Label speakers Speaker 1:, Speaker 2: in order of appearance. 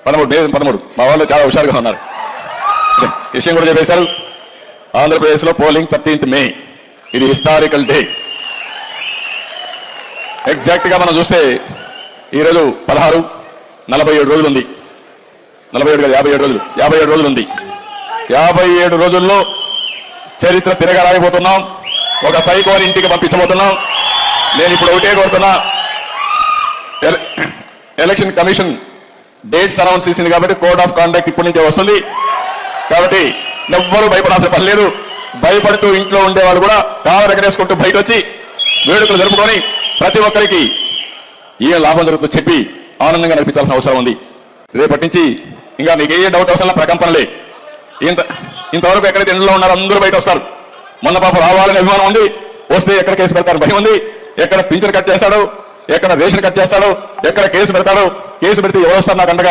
Speaker 1: 13 మా వాళ్ళు చాలా హుషారుగా ఉన్నారు. విషయం కూడా చెప్పేశారు. ఆంధ్రప్రదేశ్లో పోలింగ్ 13th May. ఇది హిస్టారికల్ డే. ఎగ్జాక్ట్ గా మనం చూస్తే ఈరోజు 47 రోజులు ఉంది. 47 కాదు, 57 రోజులు. 57 రోజులు ఉంది. 57 రోజుల్లో చరిత్ర తిరగరాయబోతున్నాం. ఒక సైకోని ఇంటికి పంపించబోతున్నాం. నేను ఇప్పుడు ఒకటే కోరుతున్నా, ఎలక్షన్ కమిషన్ డేట్స్ అనౌన్స్ చేసింది కాబట్టి కోడ్ ఆఫ్ కాండక్ట్ ఇప్పటి నుంచే వస్తుంది. కాబట్టి ఎవ్వరూ భయపడాల్సిన పని లేదు. భయపడుతూ ఇంట్లో ఉండేవాళ్ళు కూడా కావర ఎగరేసుకుంటూ బయట వచ్చి వేడుకలు జరుపుకొని ప్రతి ఒక్కరికి ఏ లాభం జరుగుతుందో చెప్పి ఆనందంగా నడిపించాల్సిన అవసరం ఉంది. రేపటి నుంచి ఇంకా మీకు ఏ డౌట్ అవసరం ప్రకంపనలే. ఇంతవరకు ఎక్కడైతే ఇంట్లో ఉన్నారో అందరూ బయట వస్తారు. మొన్న పాప రావాలని అభిమానం ఉంది, వస్తే ఎక్కడ కేసు పెడతారు భయం ఉంది. ఎక్కడ పింఛన్ కట్ చేస్తాడో, ఎక్కడ రేషన్ కట్ చేస్తాడో, ఎక్కడ కేసు పెడతాడో, కేసు పెడితే ఎవరు వస్తారు నాకు అండగా